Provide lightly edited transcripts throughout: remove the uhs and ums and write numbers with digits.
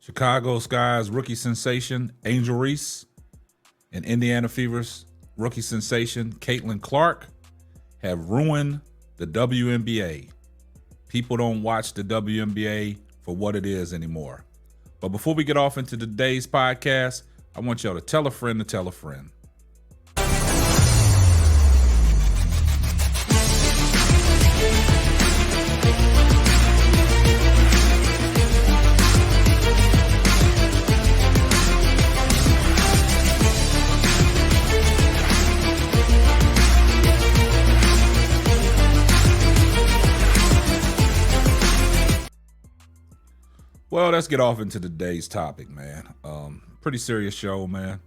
Chicago Sky's rookie sensation, Angel Reese, and Indiana Fever's rookie sensation, Caitlin Clark, have ruined the WNBA. People don't watch the WNBA for what it is anymore. But before we get off into today's podcast, I want y'all to tell a friend to tell a friend. Well, let's get off into today's topic, man. Pretty serious show, man.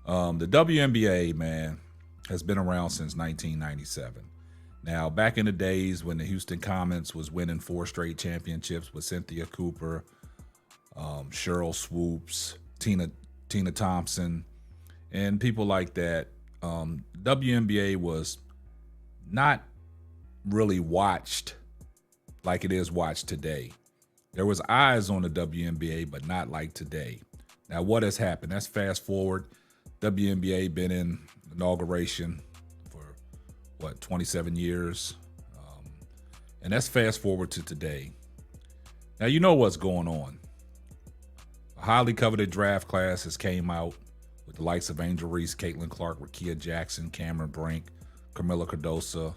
The WNBA, man, has been around since 1997. Now, back in the days when the Houston Comets was winning 4 straight championships with Cynthia Cooper, Cheryl Swoops, Tina Thompson, and people like that, WNBA was not really watched like it is watched today. There was eyes on the WNBA, but not like today. Now, what has happened? Let's fast forward. WNBA been in inauguration for, 27 years? And let's fast forward to today. Now, you know what's going on. A highly coveted draft class has came out with the likes of Angel Reese, Caitlin Clark, Rakia Jackson, Cameron Brink, Camila Cardoso,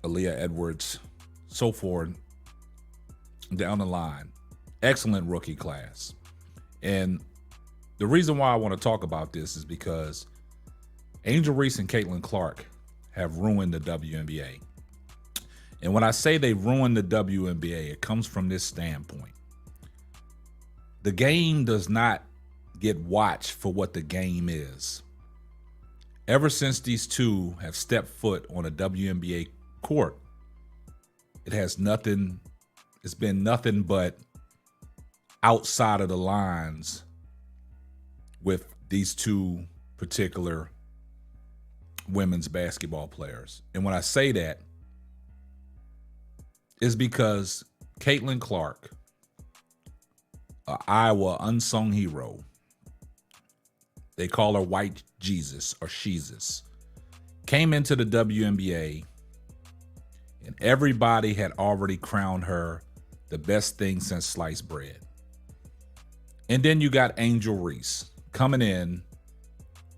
Aaliyah Edwards, so forth. Down the line. Excellent rookie class. And the reason why I want to talk about this is because Angel Reese and Caitlin Clark have ruined the WNBA. And when I say they ruined the WNBA, it comes from this standpoint. The game does not get watched for what the game is. Ever since these two have stepped foot on a WNBA court, it's been nothing but outside of the lines with these two particular women's basketball players. And when I say that, it's because Caitlin Clark, an Iowa unsung hero, they call her White Jesus or Sheezus, came into the WNBA and everybody had already crowned her the best thing since sliced bread. And then you got Angel Reese coming in.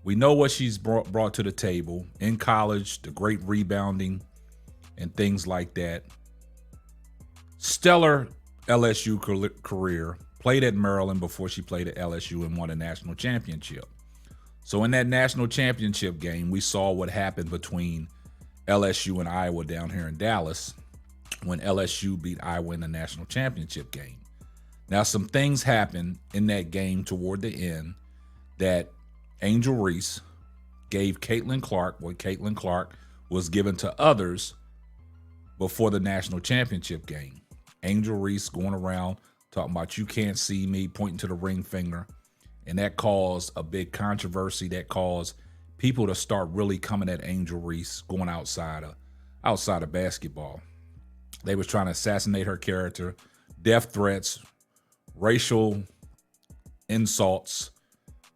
We know what she's brought to the table in college, the great rebounding and things like that. Stellar LSU career, played at Maryland before she played at LSU and won a national championship. So in that national championship game, we saw what happened between LSU and Iowa down here in Dallas when LSU beat Iowa in the national championship game. Now, some things happened in that game toward the end that Angel Reese gave Caitlin Clark what Caitlin Clark was given to others before the national championship game. Angel Reese going around talking about you can't see me, pointing to the ring finger. And that caused a big controversy. That caused people to start really coming at Angel Reese going outside of basketball. They was trying to assassinate her character, death threats, racial insults,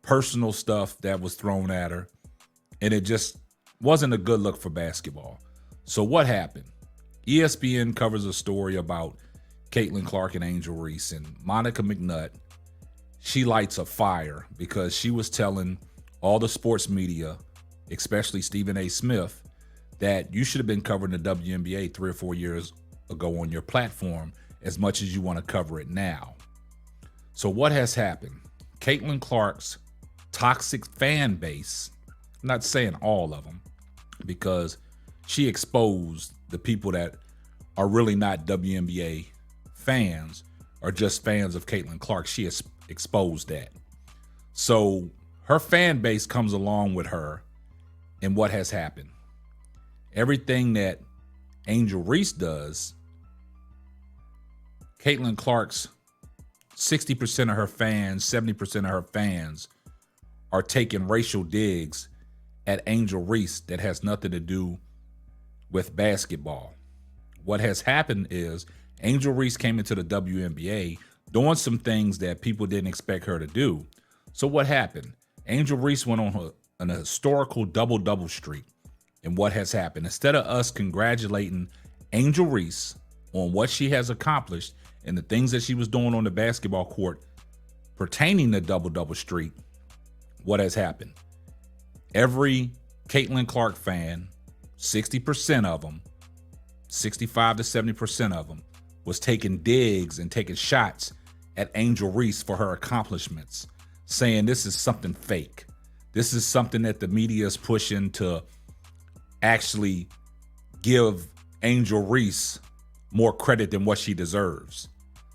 personal stuff that was thrown at her. And it just wasn't a good look for basketball. So what happened? ESPN covers a story about Caitlin Clark and Angel Reese, and Monica McNutt, she lights a fire because she was telling all the sports media, especially Stephen A. Smith, that you should have been covering the WNBA 3 or 4 years ago on your platform as much as you want to cover it now. So what has happened? Caitlin Clark's toxic fan base, I'm not saying all of them, because she exposed the people that are really not WNBA fans or just fans of Caitlin Clark. She has exposed that. So her fan base comes along with her, and what has happened? Everything that Angel Reese does, Caitlin Clark's 60% of her fans, 70% of her fans are taking racial digs at Angel Reese that has nothing to do with basketball. What has happened is Angel Reese came into the WNBA doing some things that people didn't expect her to do. So what happened? Angel Reese went on an historical double-double streak. And what has happened? Instead of us congratulating Angel Reese on what she has accomplished and the things that she was doing on the basketball court pertaining to double-double streak, what has happened? Every Caitlin Clark fan, 60% of them, 65 to 70% of them, was taking digs and taking shots at Angel Reese for her accomplishments, saying this is something fake. This is something that the media is pushing to actually give Angel Reese more credit than what she deserves.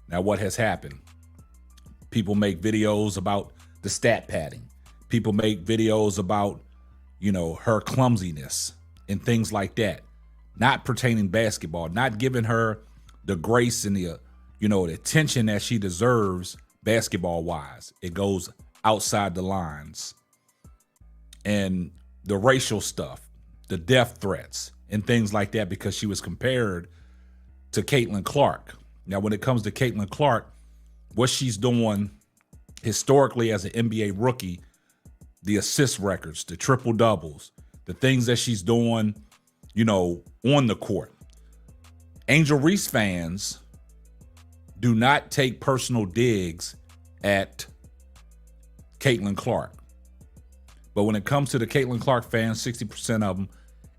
Now, what has happened? People make videos about the stat padding. People make videos about, her clumsiness and things like that, not pertaining basketball, not giving her the grace and the attention that she deserves basketball wise. It goes outside the lines. And the racial stuff, the death threats and things like that, because she was compared to Caitlin Clark. Now, when it comes to Caitlin Clark, what she's doing historically as an NBA rookie, the assist records, the triple doubles, the things that she's doing, on the court. Angel Reese fans do not take personal digs at Caitlin Clark. But when it comes to the Caitlin Clark fans, 60% of them,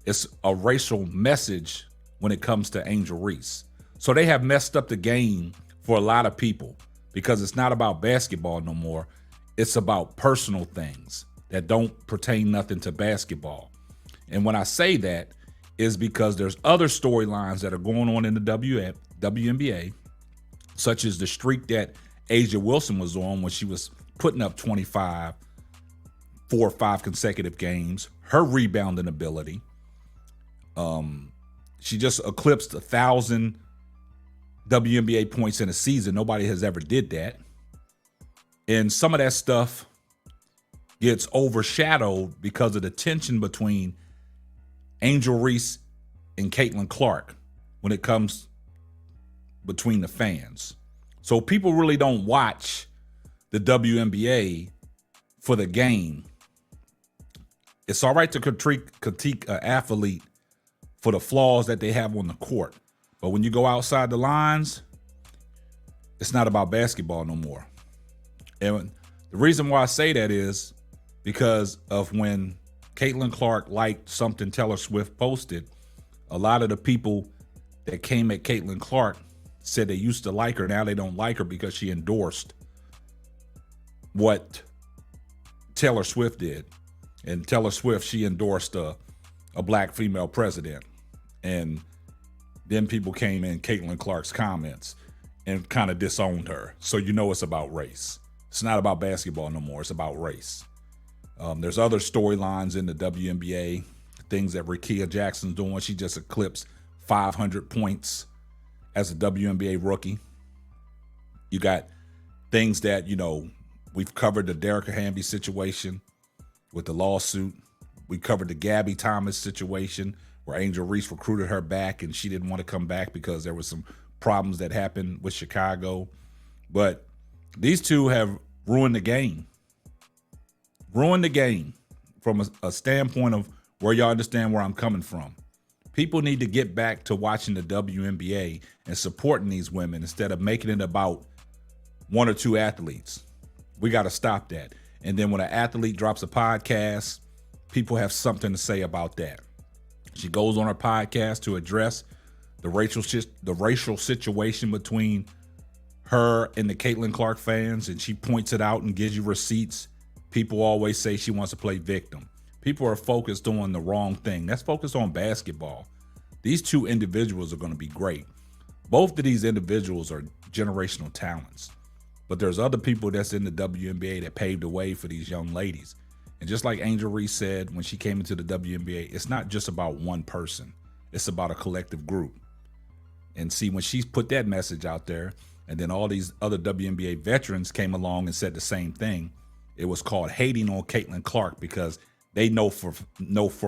it's a racial message when it comes to Angel Reese. So they have messed up the game for a lot of people because it's not about basketball no more. It's about personal things that don't pertain nothing to basketball. And when I say that is because there's other storylines that are going on in the WNBA, such as the streak that A'ja Wilson was on when she was putting up 25, 4 or 5 consecutive games, her rebounding ability. She just eclipsed 1,000 WNBA points in a season. Nobody has ever did that. And some of that stuff gets overshadowed because of the tension between Angel Reese and Caitlin Clark when it comes between the fans. So people really don't watch the WNBA for the game. It's all right to critique an athlete for the flaws that they have on the court. But when you go outside the lines, it's not about basketball no more. And the reason why I say that is because of when Caitlin Clark liked something Taylor Swift posted, a lot of the people that came at Caitlin Clark said they used to like her. Now they don't like her because she endorsed what Taylor Swift did. And Taylor Swift, she endorsed a black female president. And then people came in Caitlin Clark's comments and kind of disowned her. So it's about race. It's not about basketball no more. It's about race. There's other storylines in the WNBA, things that Rickea Jackson's doing. She just eclipsed 500 points as a WNBA rookie. You got things that, we've covered the Derrick Hamby situation with the lawsuit. We covered the Gabby Thomas situation where Angel Reese recruited her back and she didn't want to come back because there was some problems that happened with Chicago. But these two have ruined the game. Ruined the game from a standpoint of where y'all understand where I'm coming from. People need to get back to watching the WNBA and supporting these women instead of making it about 1 or 2 athletes. We got to stop that. And then when an athlete drops a podcast, people have something to say about that. She goes on her podcast to address the racial situation between her and the Caitlin Clark fans, and she points it out and gives you receipts. People always say she wants to play victim. People are focused on the wrong thing. That's focused on basketball. These two individuals are going to be great. Both of these individuals are generational talents. But there's other people that's in the WNBA that paved the way for these young ladies. And just like Angel Reese said when she came into the WNBA, it's not just about one person. It's about a collective group. And see, when she's put that message out there, and then all these other WNBA veterans came along and said the same thing, it was called hating on Caitlin Clark because they know for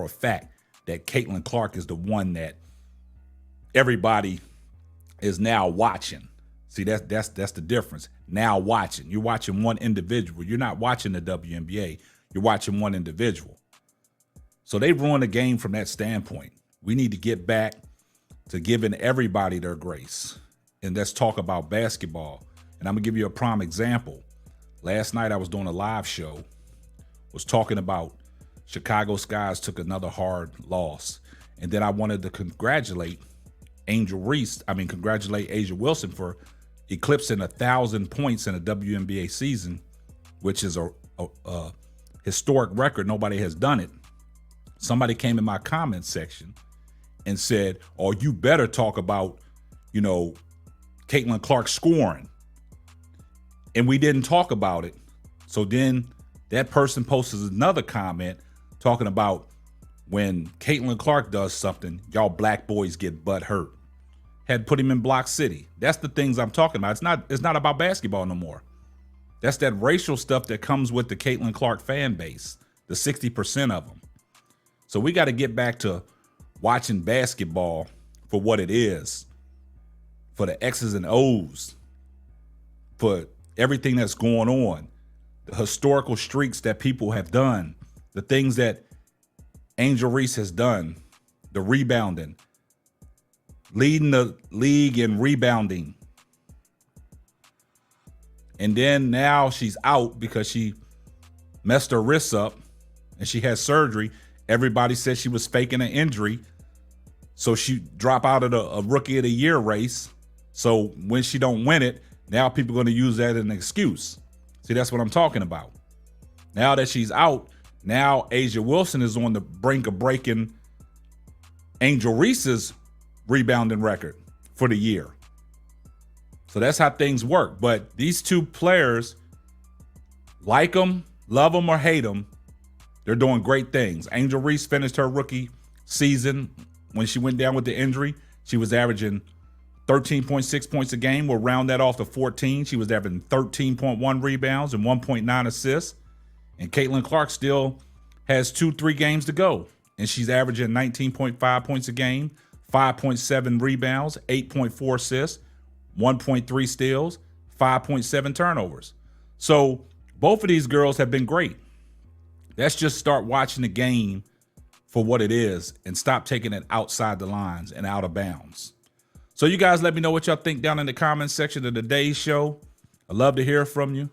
a fact that Caitlin Clark is the one that everybody is now watching. See, that's the difference. Now you're watching one individual. You're not watching the WNBA. You're watching one individual. So they ruined the game from that standpoint. We need to get back to giving everybody their grace. And let's talk about basketball. And I'm going to give you a prime example. Last night I was doing a live show, was talking about Chicago Skies took another hard loss. And then I wanted to congratulate A'ja Wilson for eclipsing 1,000 points in a WNBA season, which is a historic record. Nobody has done it. Somebody came in my comments section and said, "Oh, you better talk about, Caitlin Clark scoring." And we didn't talk about it. So then that person posted another comment talking about when Caitlin Clark does something, y'all black boys get butt hurt. Had put him in Block City. That's the things I'm talking about. It's not about basketball no more. That's that racial stuff that comes with the Caitlin Clark fan base, the 60% of them. So we got to get back to watching basketball for what it is, for the X's and O's, for everything that's going on, the historical streaks that people have done, the things that Angel Reese has done, the rebounding, leading the league in rebounding. And then now she's out because she messed her wrists up and she had surgery. Everybody said she was faking an injury. So she dropped out of the Rookie of the Year race. So when she don't win it, now people are going to use that as an excuse. See, that's what I'm talking about. Now that she's out, now A'ja Wilson is on the brink of breaking Angel Reese's rebounding record for the year. So that's how things work. But these two players, like them, love them, or hate them, they're doing great things. Angel Reese finished her rookie season when she went down with the injury. She was averaging 13.6 points a game. We'll round that off to 14. She was averaging 13.1 rebounds and 1.9 assists. And Caitlin Clark still has 2-3 games to go. And she's averaging 19.5 points a game, 5.7 rebounds, 8.4 assists, 1.3 steals, 5.7 turnovers. So both of these girls have been great. Let's just start watching the game for what it is and stop taking it outside the lines and out of bounds. So you guys let me know what y'all think down in the comments section of today's show. I'd love to hear from you.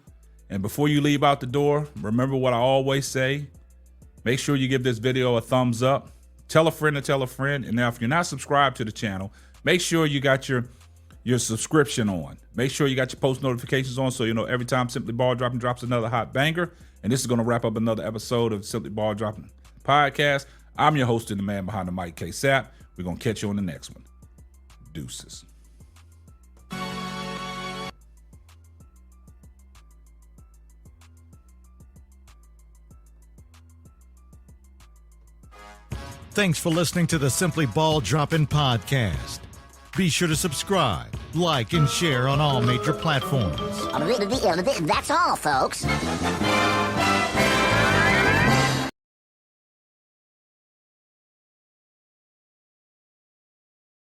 And before you leave out the door, remember what I always say. Make sure you give this video a thumbs up. Tell a friend to tell a friend. And now if you're not subscribed to the channel, make sure you got your subscription on. Make sure you got your post notifications on so you know every time Simply Ball Dropping drops another hot banger. And this is going to wrap up another episode of Simply Ball Dropping Podcast. I'm your host and the man behind the mic, K-Sap. We're going to catch you on the next one. Deuces. Thanks for listening to the Simply Ball Dropping Podcast. Be sure to subscribe, like, and share on all major platforms. That's all, folks.